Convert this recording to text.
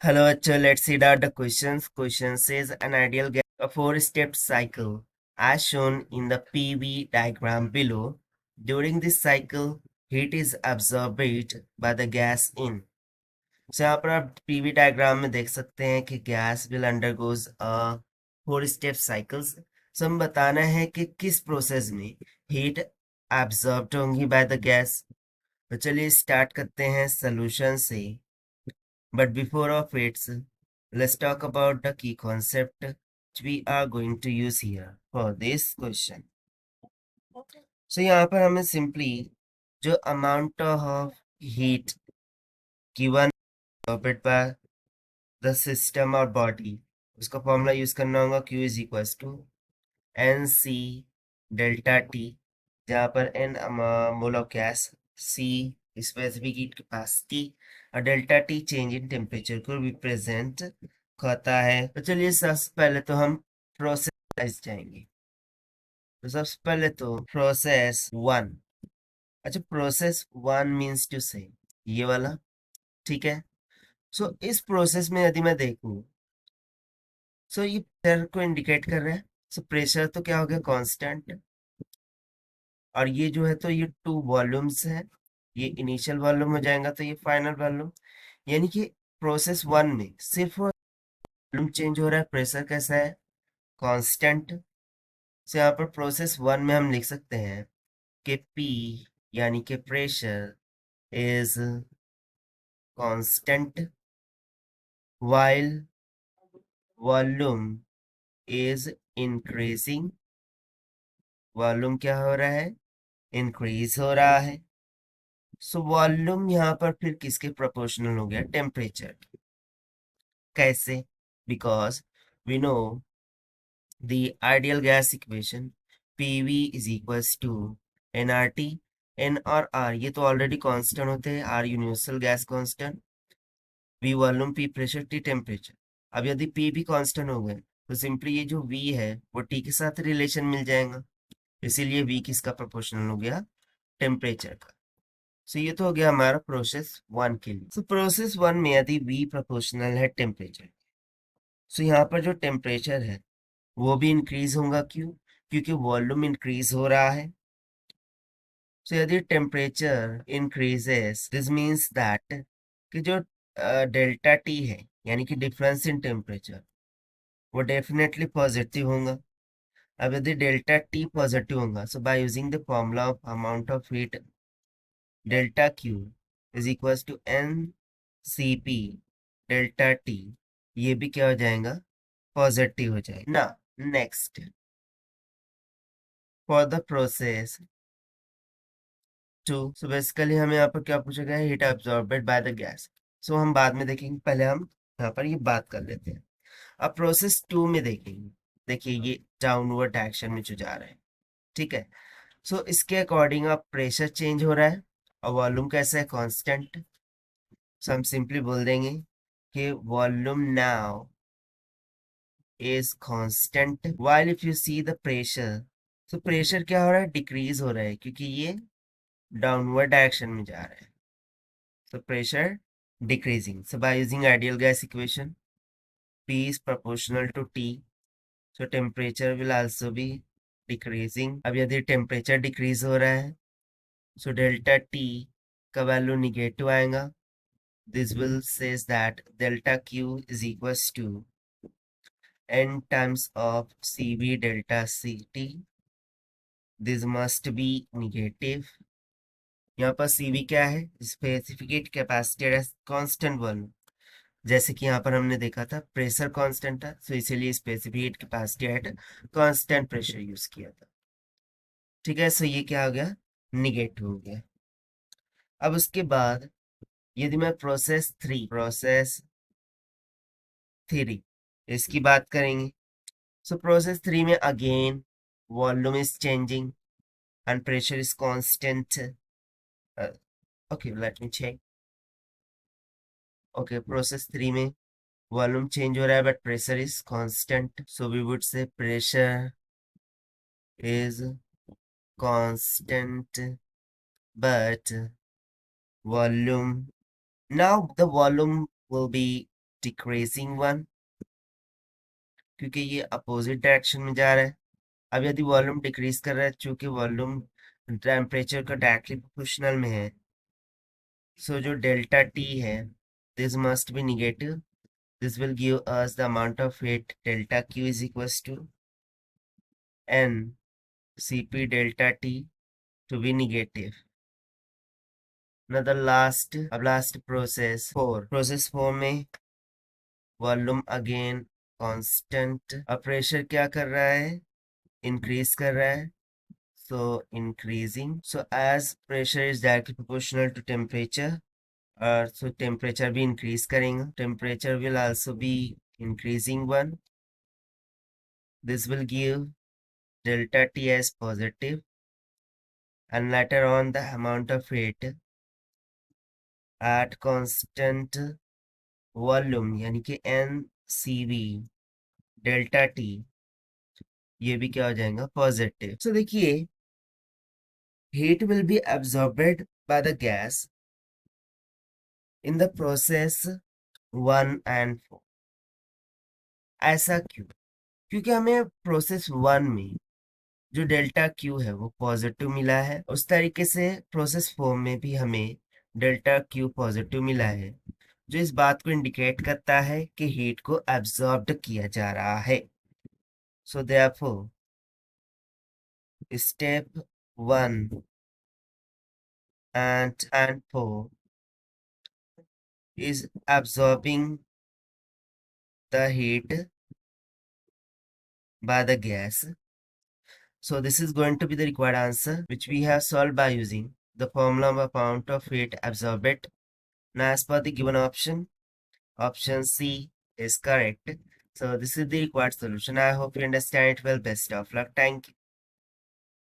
Hello, bachcho. Let's see out the questions. Question says an ideal gas, a four-step cycle, as shown in the PV diagram below. During this cycle, heat is absorbed by the gas in. So यहाँ पर आप PV diagram में देख सकते हैं कि gas will undergoes four step cycles. So हम बताना है कि किस प्रोसेस में हीट एब्जॉर्ब्ड होंगी बाय द गैस। तो चलिए स्टार्ट करते हैं सोल्यूशन से। But before of it, let's talk about the key concept which we are going to use here for this question. So यहाँ पर हमें simply जो amount of heat given by the system or body उसका formula use करना होगा Q is equals to NC delta T, जहाँ पर N mole of gas, C specific heat capacity और delta T change in temperature को represent करता है। तो चलिए सबसे पहले तो हम प्रोसेस जाएंगे। तो सबसे पहले तो प्रोसेस वन। अच्छा, प्रोसेस वन मीन्स टू से ये वाला, ठीक है। सो इस प्रोसेस में यदि मैं देखूं, सो ये प्रेशर को इंडिकेट कर रहा है। सो प्रेशर तो क्या हो गया, कांस्टेंट। और ये जो है तो ये टू वॉल्यूम्स है, ये इनिशियल वॉल्यूम हो जाएगा तो ये फाइनल वॉल्यूम। यानी कि प्रोसेस वन में सिर्फ वॉल्यूम चेंज हो रहा है, प्रेशर कैसा है, कांस्टेंट। सो यहाँ पर प्रोसेस वन में हम लिख सकते हैं कि P यानी कि pressure is constant while volume is increasing. Volume क्या हो रहा है, इंक्रीज हो रहा है। सो वॉल्यूम यहाँ पर फिर किसके प्रोपोर्शनल हो गया, टेम्परेचर। कैसे, because we know the ideal gas equation PV is equals to nRT। N और R ये तो ऑलरेडी कांस्टेंट होते हैं, R universal gas constant, V volume, P pressure, T temperature. अब यदि P भी कांस्टेंट हो गए तो सिंपली ये जो V है वो T के साथ रिलेशन मिल जाएगा, इसीलिए V किसका प्रोपोर्शनल हो गया, टेम्परेचर का। सो ये तो हो गया हमारा प्रोसेस वन के लिए। सो प्रोसेस वन में यदि V प्रोपोर्शनल है टेम्परेचर, सो यहाँ पर जो टेम्परेचर है वो भी इंक्रीज होगा। क्यों, क्योंकि वॉल्यूम इंक्रीज हो रहा है। सो यदि temperature increases, this means that कि जो डेल्टा टी है यानी कि डिफरेंस इन टेम्परेचर वो डेफिनेटली पॉजिटिव होगा। अब यदि डेल्टा टी पॉजिटिव होगा, so by using the formula of amount of heat, delta Q is equal to N C P delta T, ये भी क्या हो जाएगा, पॉजिटिव हो जाएगा ना। Next, for the process two, so basically हमें यहाँ पर क्या पूछा गया है, heat absorbed by the gas. So हम बाद में देखेंगे, पहले हम यहाँ पर ये बात कर लेते हैं। अब प्रोसेस टू में देखेंगे, देखिए ये डाउनवर्ड डायरेक्शन में जो जा रहा है, ठीक है। सो इसके अकॉर्डिंग अब प्रेशर चेंज हो रहा है और वॉल्यूम कैसा है, कांस्टेंट। सो हम सिंपली बोल देंगे कि volume now is constant while if you see the pressure. So pressure क्या हो रहा है, डिक्रीज हो रहा है क्योंकि ये डाउनवर्ड डायरेक्शन में जा रहा है। So pressure decreasing. So by using ideal gas equation, P is proportional to T. So temperature will also be decreasing. अब यदि temperature decrease हो रहा है, so delta T का वैल्यू निगेटिव आएगा। This will says that delta Q is equals to N times of CV delta CT. This must be negative. यहाँ पर CV क्या है, स्पेसिफिक कैपेसिटी कांस्टेंट वॉल्यूम। जैसे कि यहाँ पर हमने देखा था प्रेशर कांस्टेंट था, तो इसीलिए specific capacity at constant pressure use किया था, ठीक है। सो ये क्या हो गया, निगेटिव हो गया। अब उसके बाद यदि मैं प्रोसेस थ्री इसकी बात करेंगे, सो प्रोसेस थ्री में again volume is changing and pressure is constant. Okay, let me check. Okay, process three में वॉल्यूम चेंज हो रहा है but pressure is constant, so we would say pressure is constant but volume, now the volume will be decreasing one, क्योंकि ये opposite direction में जा रहा है। अब यदि वॉल्यूम डिक्रीज कर रहा है, चूंकि वॉल्यूम टेम्परेचर का डायरेक्टली प्रोपोर्शनल में है, सो जो डेल्टा टी है this must be negative. This will give us the amount of heat delta Q is equals to N Cp delta T to be negative. Now the last process 4. Process 4 में volume again constant. अब pressure क्या कर रहा है, increase कर रहा है, so increasing. So as pressure is directly proportional to temperature, so temperature भी increase करेंगे. Temperature will also be increasing one. This will give delta T as positive, and later on the amount of heat at constant volume यानी कि NCV delta T, ये भी क्या हो जाएगा, positive. सो देखिए, heat will be absorbed by the gas in the process 1 and 4. ऐसा क्यों? क्योंकि हमें प्रोसेस 1 में जो डेल्टा क्यू है वो पॉजिटिव मिला है, उस तरीके से प्रोसेस 4 में भी हमें डेल्टा क्यू पॉजिटिव मिला है, जो इस बात को इंडिकेट करता है कि हीट को एब्जॉर्ब्ड किया जा रहा है. So therefore step 1 and 4 is absorbing the heat by the gas. So this is going to be the required answer, which we have solved by using the formula of amount of heat absorbed. Now as per the given option C is correct. So this is the required solution. I hope you understand it well. Best of luck. Thank you.